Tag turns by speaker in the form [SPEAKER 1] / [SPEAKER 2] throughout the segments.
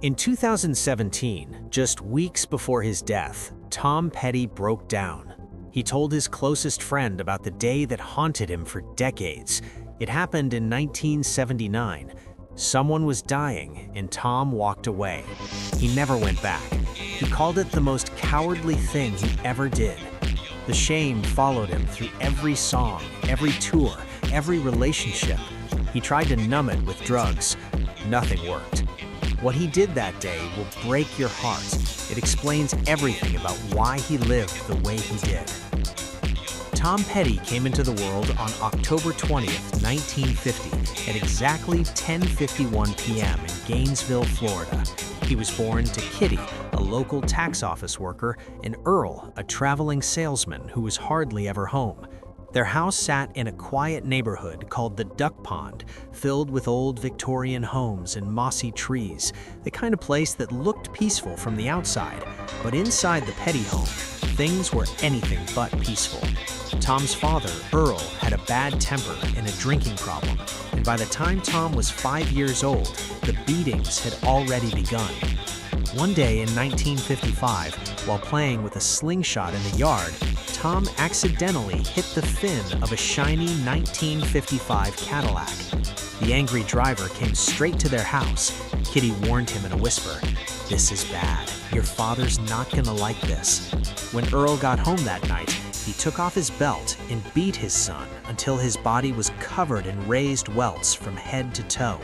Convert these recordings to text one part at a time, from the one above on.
[SPEAKER 1] In 2017, just weeks before his death, Tom Petty broke down. He told his closest friend about the day that haunted him for decades. It happened in 1979. Someone was dying, and Tom walked away. He never went back. He called it the most cowardly thing he ever did. The shame followed him through every song, every tour, every relationship. He tried to numb it with drugs. Nothing worked. What he did that day will break your heart. It explains everything about why he lived the way he did. Tom Petty came into the world on October 20th, 1950, at exactly 10:51 p.m. in Gainesville, Florida. He was born to Kitty, a local tax office worker, and Earl, a traveling salesman who was hardly ever home. Their house sat in a quiet neighborhood called the Duck Pond, filled with old Victorian homes and mossy trees, the kind of place that looked peaceful from the outside. But inside the Petty home, things were anything but peaceful. Tom's father, Earl, had a bad temper and a drinking problem, and by the time Tom was 5 years old, the beatings had already begun. One day in 1955, while playing with a slingshot in the yard, Tom accidentally hit the fin of a shiny 1955 Cadillac. The angry driver came straight to their house. Kitty warned him in a whisper, "This is bad. Your father's not gonna like this." When Earl got home that night, he took off his belt and beat his son until his body was covered in raised welts from head to toe.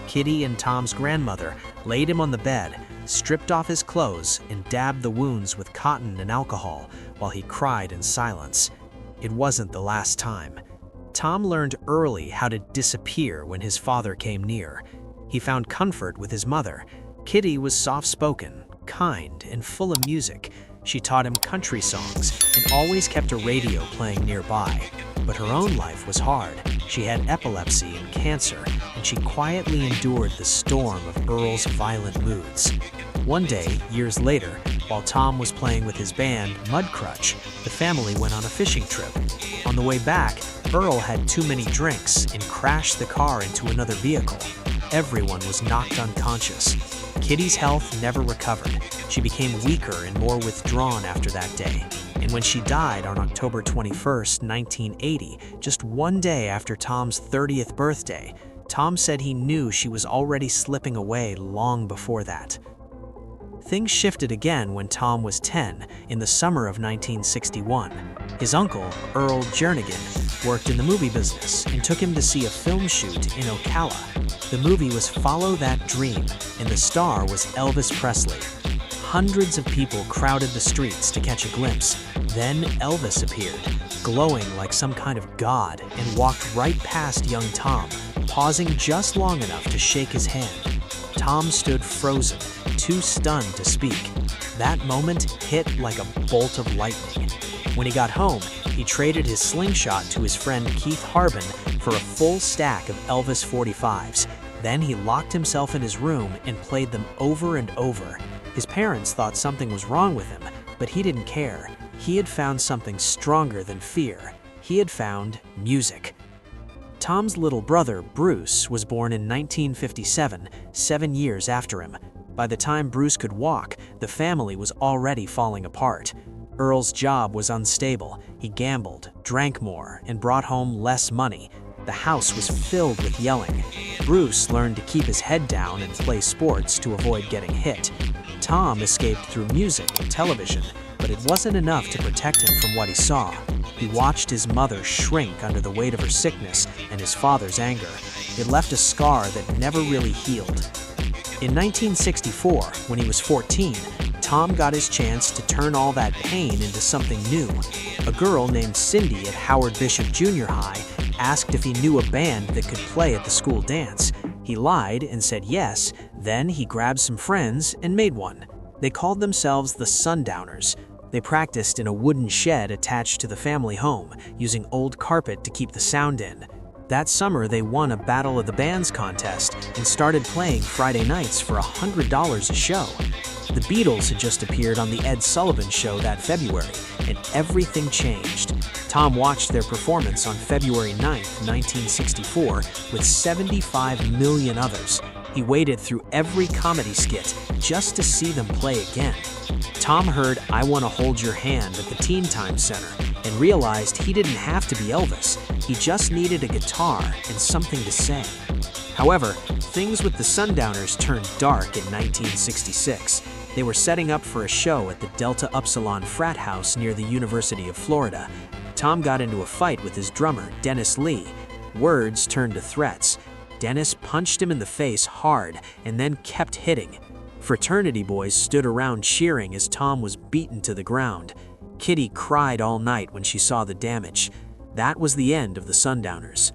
[SPEAKER 1] Kitty and Tom's grandmother laid him on the bed, stripped off his clothes, and dabbed the wounds with cotton and alcohol while he cried in silence. It wasn't the last time. Tom learned early how to disappear when his father came near. He found comfort with his mother. Kitty was soft-spoken, kind, and full of music. She taught him country songs and always kept a radio playing nearby. But her own life was hard. She had epilepsy and cancer, and she quietly endured the storm of Earl's violent moods. One day, years later, while Tom was playing with his band, Mudcrutch, the family went on a fishing trip. On the way back, Earl had too many drinks and crashed the car into another vehicle. Everyone was knocked unconscious. Kitty's health never recovered. She became weaker and more withdrawn after that day. And when she died on October 21st, 1980, just one day after Tom's 30th birthday, Tom said he knew she was already slipping away long before that. Things shifted again when Tom was 10, in the summer of 1961. His uncle, Earl Jernigan, worked in the movie business and took him to see a film shoot in Ocala. The movie was Follow That Dream, and the star was Elvis Presley. Hundreds of people crowded the streets to catch a glimpse. Then Elvis appeared, glowing like some kind of god, and walked right past young Tom, pausing just long enough to shake his hand. Tom stood frozen, too stunned to speak. That moment hit like a bolt of lightning. When he got home, he traded his slingshot to his friend Keith Harbin for a full stack of Elvis 45s. Then he locked himself in his room and played them over and over. His parents thought something was wrong with him, but he didn't care. He had found something stronger than fear. He had found music. Tom's little brother, Bruce, was born in 1957, 7 years after him. By the time Bruce could walk, the family was already falling apart. Earl's job was unstable. He gambled, drank more, and brought home less money. The house was filled with yelling. Bruce learned to keep his head down and play sports to avoid getting hit. Tom escaped through music and television, but it wasn't enough to protect him from what he saw. He watched his mother shrink under the weight of her sickness and his father's anger. It left a scar that never really healed. In 1964, when he was 14, Tom got his chance to turn all that pain into something new. A girl named Cindy at Howard Bishop Junior High asked if he knew a band that could play at the school dance. He lied and said yes. Then he grabbed some friends and made one. They called themselves the Sundowners. They practiced in a wooden shed attached to the family home, using old carpet to keep the sound in. That summer, they won a Battle of the Bands contest and started playing Friday nights for $100 a show. The Beatles had just appeared on The Ed Sullivan Show that February, and everything changed. Tom watched their performance on February 9, 1964, with 75 million others. He waited through every comedy skit just to see them play again. Tom heard "I Wanna Hold Your Hand" at the Teen Time Center and realized he didn't have to be Elvis. He just needed a guitar and something to say. However, things with the Sundowners turned dark in 1966. They were setting up for a show at the Delta Upsilon frat house near the University of Florida. Tom got into a fight with his drummer, Dennis Lee. Words turned to threats. Dennis punched him in the face hard and then kept hitting. Fraternity boys stood around cheering as Tom was beaten to the ground. Kitty cried all night when she saw the damage. That was the end of the Sundowners.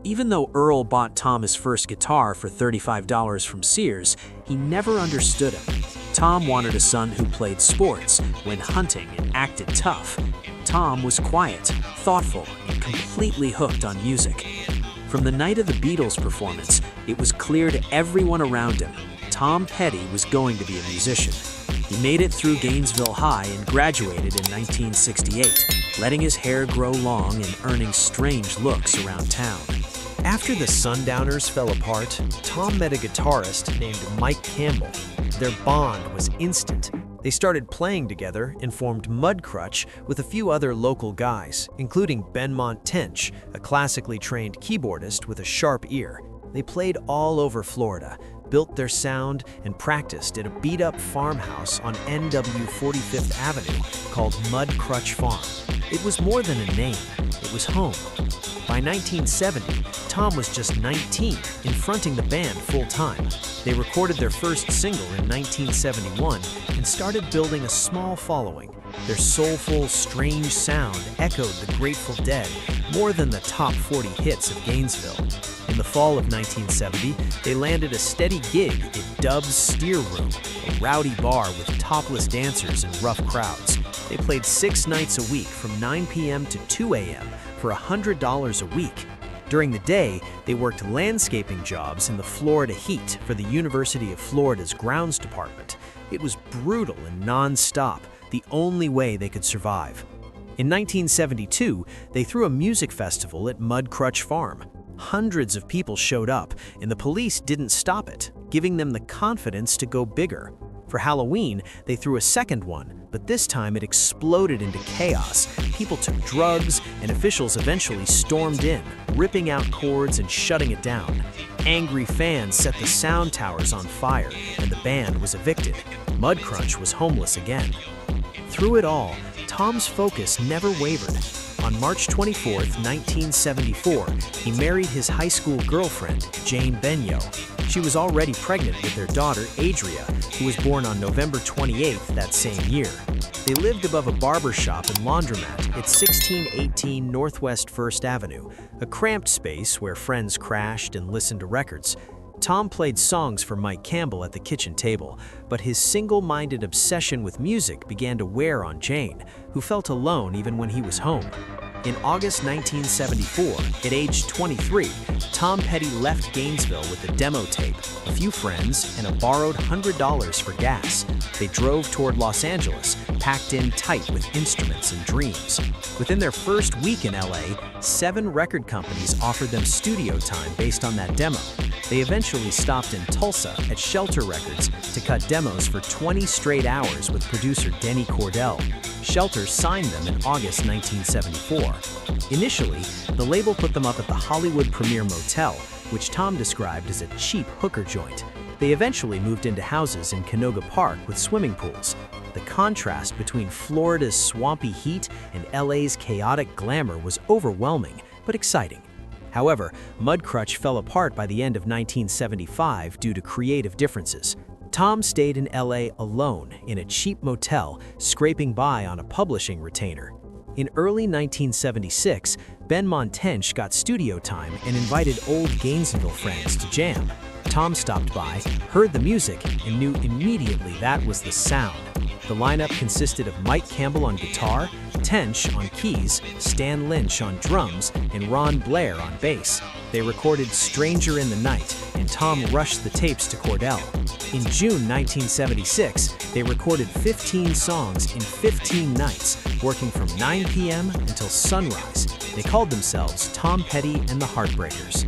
[SPEAKER 1] Even though Earl bought Tom his first guitar for $35 from Sears, he never understood him. Tom wanted a son who played sports, went hunting, and acted tough. Tom was quiet, thoughtful, and completely hooked on music. From the night of the Beatles' performance, it was clear to everyone around him Tom Petty was going to be a musician. He made it through Gainesville High and graduated in 1968, letting his hair grow long and earning strange looks around town. After the Sundowners fell apart, Tom met a guitarist named Mike Campbell. Their bond was instant. They started playing together and formed Mudcrutch with a few other local guys, including Benmont Tench, a classically trained keyboardist with a sharp ear. They played all over Florida, built their sound, and practiced at a beat-up farmhouse on NW 45th Avenue called Mudcrutch Farm. It was more than a name, it was home. By 1970, Tom was just 19 and fronting the band full-time. They recorded their first single in 1971 and started building a small following. Their soulful, strange sound echoed the Grateful Dead more than the top 40 hits of Gainesville. In the fall of 1970, they landed a steady gig at Dub's Steer Room, a rowdy bar with topless dancers and rough crowds. They played 6 nights a week from 9 p.m. to 2 a.m. for $100 a week. During the day, they worked landscaping jobs in the Florida heat for the University of Florida's grounds department. It was brutal and non-stop, the only way they could survive. In 1972, they threw a music festival at Mudcrutch Farm. Hundreds of people showed up, and the police didn't stop it, giving them the confidence to go bigger. For Halloween, they threw a second one, but this time it exploded into chaos. People took drugs, and officials eventually stormed in, ripping out cords and shutting it down. Angry fans set the sound towers on fire, and the band was evicted. Mudcrutch was homeless again. Through it all, Tom's focus never wavered. On March 24, 1974, he married his high school girlfriend, Jane Benyo. She was already pregnant with their daughter, Adria, who was born on November 28th that same year. They lived above a barber shop and laundromat at 1618 Northwest 1st Avenue, a cramped space where friends crashed and listened to records. Tom played songs for Mike Campbell at the kitchen table, but his single-minded obsession with music began to wear on Jane, who felt alone even when he was home. In August 1974, at age 23, Tom Petty left Gainesville with a demo tape, a few friends, and a borrowed $100 for gas. They drove toward Los Angeles, packed in tight with instruments and dreams. Within their first week in LA, 7 record companies offered them studio time based on that demo. They eventually stopped in Tulsa at Shelter Records to cut demos for 20 straight hours with producer Denny Cordell. Shelter signed them in August 1974. Initially, the label put them up at the Hollywood Premier Motel, which Tom described as a cheap hooker joint. They eventually moved into houses in Canoga Park with swimming pools. The contrast between Florida's swampy heat and LA's chaotic glamour was overwhelming, but exciting. However, Mudcrutch fell apart by the end of 1975 due to creative differences. Tom stayed in LA alone in a cheap motel, scraping by on a publishing retainer. In early 1976, Benmont Tench got studio time and invited old Gainesville friends to jam. Tom stopped by, heard the music, and knew immediately that was the sound. The lineup consisted of Mike Campbell on guitar, Tench on keys, Stan Lynch on drums, and Ron Blair on bass. They recorded Stranger in the Night, and Tom rushed the tapes to Cordell. In June 1976, they recorded 15 songs in 15 nights, working from 9 p.m. until sunrise. They called themselves Tom Petty and the Heartbreakers.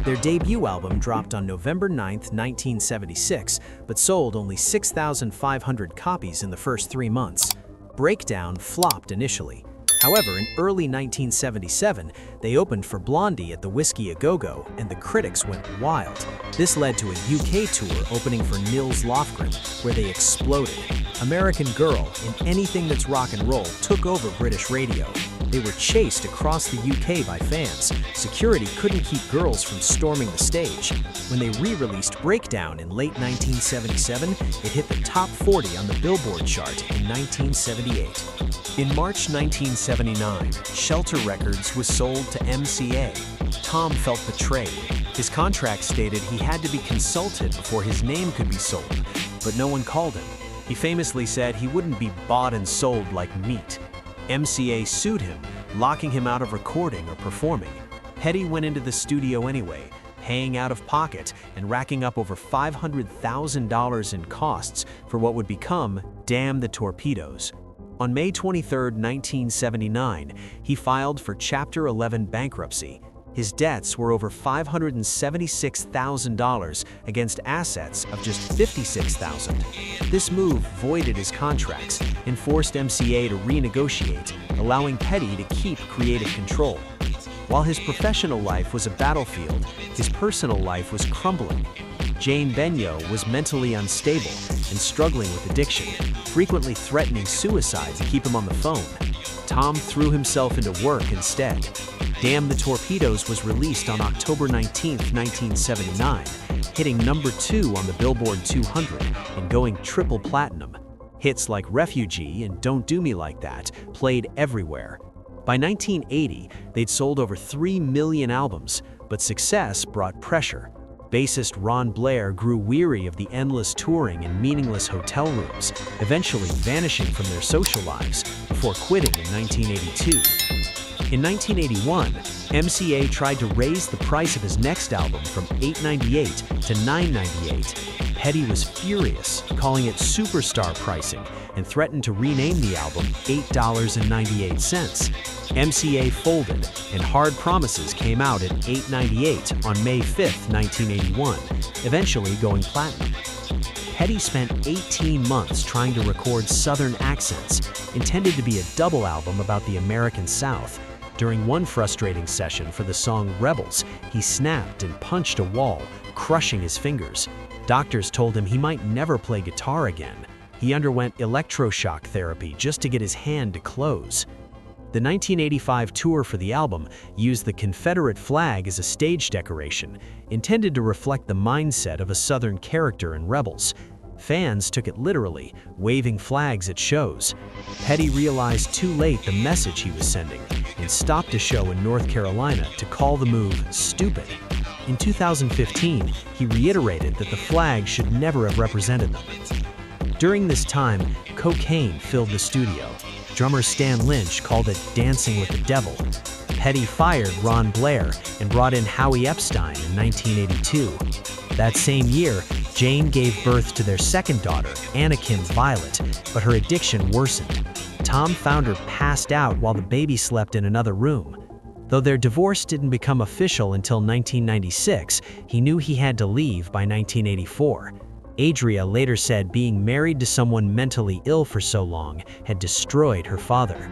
[SPEAKER 1] Their debut album dropped on November 9, 1976, but sold only 6,500 copies in the first 3 months. Breakdown flopped initially. However, in early 1977, they opened for Blondie at the Whiskey A Go-Go, and the critics went wild. This led to a UK tour opening for Nils Lofgren, where they exploded. American Girl and Anything That's Rock and Roll took over British radio. They were chased across the UK by fans. Security couldn't keep girls from storming the stage. When they re-released Breakdown in late 1977, it hit the top 40 on the Billboard chart in 1978. In March 1979, Shelter Records was sold to MCA. Tom felt betrayed. His contract stated he had to be consulted before his name could be sold, but no one called him. He famously said he wouldn't be bought and sold like meat. MCA sued him, locking him out of recording or performing. Petty went into the studio anyway, paying out of pocket and racking up over $500,000 in costs for what would become Damn the Torpedoes. On May 23, 1979, he filed for Chapter 11 bankruptcy. His debts were over $576,000 against assets of just $56,000. This move voided his contracts and forced MCA to renegotiate, allowing Petty to keep creative control. While his professional life was a battlefield, his personal life was crumbling. Jane Benyo was mentally unstable and struggling with addiction, frequently threatening suicide to keep him on the phone. Tom threw himself into work instead. Damn the Torpedoes was released on October 19, 1979, hitting number 2 on the Billboard 200 and going triple platinum. Hits like Refugee and Don't Do Me Like That played everywhere. By 1980, they'd sold over 3 million albums, but success brought pressure. Bassist Ron Blair grew weary of the endless touring and meaningless hotel rooms, eventually vanishing from their social lives before quitting in 1982. In 1981, MCA tried to raise the price of his next album from $8.98 to $9.98. Petty was furious, calling it superstar pricing, and threatened to rename the album $8.98. MCA folded, and Hard Promises came out at $8.98 on May 5, 1981, eventually going platinum. Petty spent 18 months trying to record Southern accents, intended to be a double album about the American South. During one frustrating session for the song Rebels, he snapped and punched a wall, crushing his fingers. Doctors told him he might never play guitar again. He underwent electroshock therapy just to get his hand to close. The 1985 tour for the album used the Confederate flag as a stage decoration, intended to reflect the mindset of a Southern character in Rebels. Fans took it literally, waving flags at shows. Petty realized too late the message he was sending and stopped a show in North Carolina to call the move stupid. In 2015, he reiterated that the flag should never have represented them. During this time, cocaine filled the studio. Drummer Stan Lynch called it dancing with the devil. Petty fired Ron Blair and brought in Howie Epstein in 1982. That same year, Jane gave birth to their second daughter, Anakin Violet, but her addiction worsened. Tom found her passed out while the baby slept in another room. Though their divorce didn't become official until 1996, he knew he had to leave by 1984. Adria later said being married to someone mentally ill for so long had destroyed her father.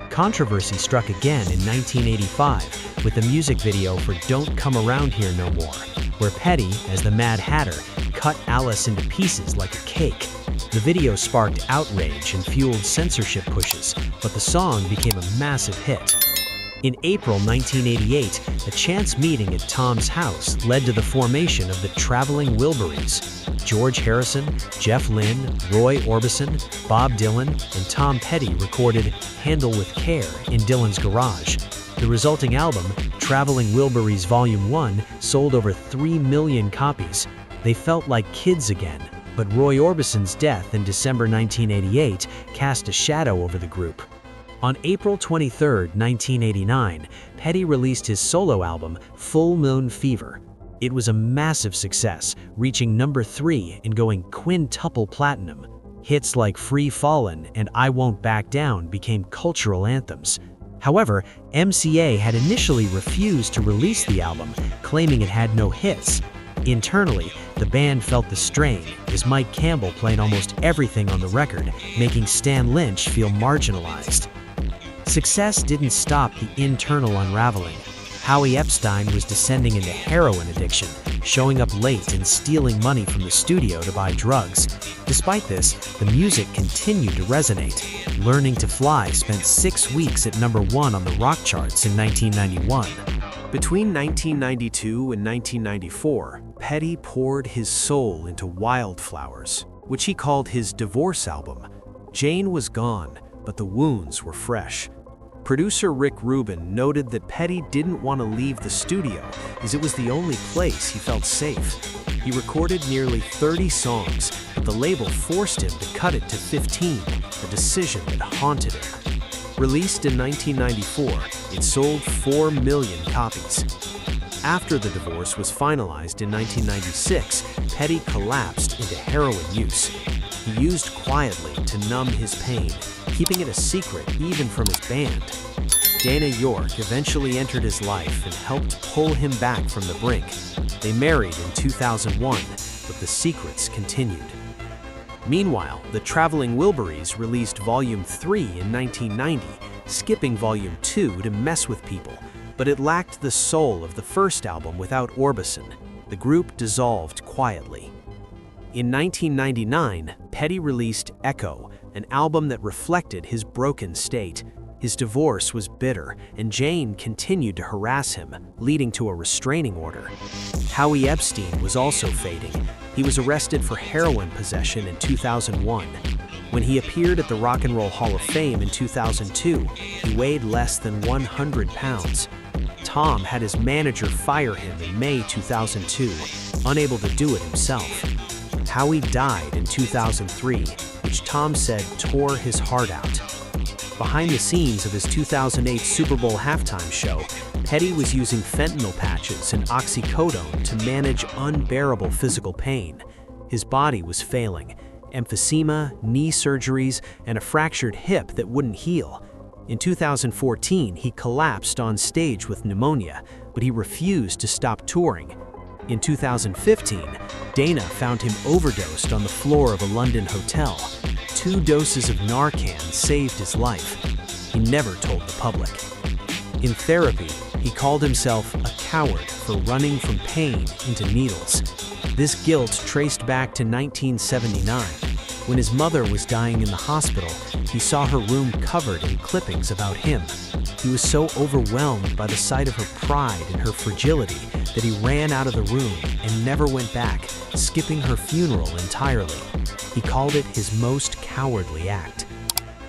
[SPEAKER 1] Controversy struck again in 1985 with the music video for Don't Come Around Here No More, where Petty, as the Mad Hatter, cut Alice into pieces like a cake. The video sparked outrage and fueled censorship pushes, but the song became a massive hit. In April 1988, a chance meeting at Tom's house led to the formation of the Traveling Wilburys. George Harrison, Jeff Lynne, Roy Orbison, Bob Dylan, and Tom Petty recorded Handle with Care in Dylan's garage. The resulting album, Traveling Wilburys Volume 1, sold over 3 million copies. They felt like kids again, but Roy Orbison's death in December 1988 cast a shadow over the group. On April 23, 1989, Petty released his solo album, Full Moon Fever. It was a massive success, reaching number 3 and going quintuple platinum. Hits like Free Fallin' and I Won't Back Down became cultural anthems. However, MCA had initially refused to release the album, claiming it had no hits. Internally, the band felt the strain, as Mike Campbell played almost everything on the record, making Stan Lynch feel marginalized. Success didn't stop the internal unraveling. Howie Epstein was descending into heroin addiction, showing up late and stealing money from the studio to buy drugs. Despite this, the music continued to resonate. Learning to Fly spent 6 weeks at #1 on the rock charts in 1991. Between 1992 and 1994, Petty poured his soul into Wildflowers, which he called his divorce album. Jane was gone, but the wounds were fresh. Producer Rick Rubin noted that Petty didn't want to leave the studio, as it was the only place he felt safe. He recorded nearly 30 songs, but the label forced him to cut it to 15, a decision that haunted him. Released in 1994, it sold 4 million copies. After the divorce was finalized in 1996, Petty collapsed into heroin use. He used quietly to numb his pain, keeping it a secret even from his band. Dana York eventually entered his life and helped pull him back from the brink. They married in 2001, but the secrets continued. Meanwhile, the Traveling Wilburys released Volume 3 in 1990, skipping Volume 2 to mess with people, but it lacked the soul of the first album without Orbison. The group dissolved quietly. In 1999, Petty released Echo, an album that reflected his broken state. His divorce was bitter, and Jane continued to harass him, leading to a restraining order. Howie Epstein was also fading. He was arrested for heroin possession in 2001. When he appeared at the Rock and Roll Hall of Fame in 2002, he weighed less than 100 pounds. Tom had his manager fire him in May 2002, unable to do it himself. Howie died in 2003, which Tom said tore his heart out. Behind the scenes of his 2008 Super Bowl halftime show, Petty was using fentanyl patches and oxycodone to manage unbearable physical pain. His body was failing, emphysema, knee surgeries, and a fractured hip that wouldn't heal. In 2014, he collapsed on stage with pneumonia, but he refused to stop touring. In 2015, Dana found him overdosed on the floor of a London hotel. 2 doses of Narcan saved his life. He never told the public. In therapy, he called himself a coward for running from pain into needles. This guilt traced back to 1979. When his mother was dying in the hospital, he saw her room covered in clippings about him. He was so overwhelmed by the sight of her pride and her fragility that he ran out of the room and never went back, skipping her funeral entirely. He called it his most cowardly act.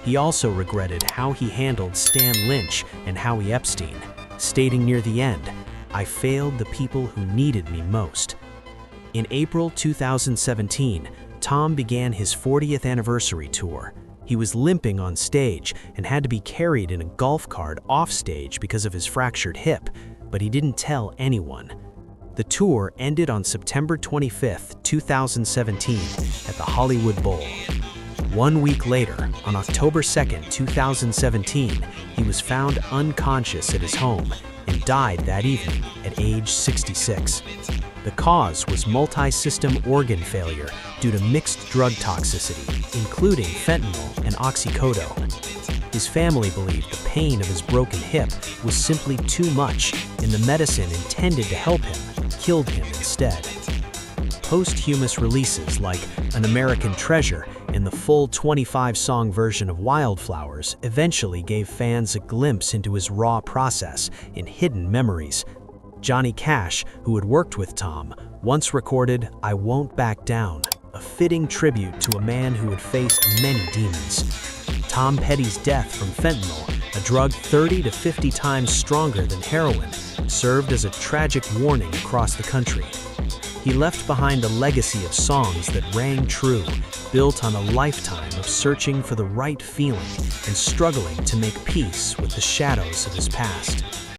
[SPEAKER 1] He also regretted how he handled Stan Lynch and Howie Epstein, stating near the end, "I failed the people who needed me most." In April 2017, Tom began his 40th anniversary tour. He was limping on stage and had to be carried in a golf cart off stage because of his fractured hip, but he didn't tell anyone. The tour ended on September 25, 2017, at the Hollywood Bowl. 1 week later, on October 2, 2017, he was found unconscious at his home and died that evening at age 66. The cause was multi-system organ failure due to mixed drug toxicity, including fentanyl and oxycodone. His family believed the pain of his broken hip was simply too much, and the medicine intended to help him killed him instead. Posthumous releases like An American Treasure and the full 25-song version of Wildflowers eventually gave fans a glimpse into his raw process and hidden memories. Johnny Cash, who had worked with Tom, once recorded I Won't Back Down, a fitting tribute to a man who had faced many demons. Tom Petty's death from fentanyl, a drug 30 to 50 times stronger than heroin, served as a tragic warning across the country. He left behind a legacy of songs that rang true, built on a lifetime of searching for the right feeling and struggling to make peace with the shadows of his past.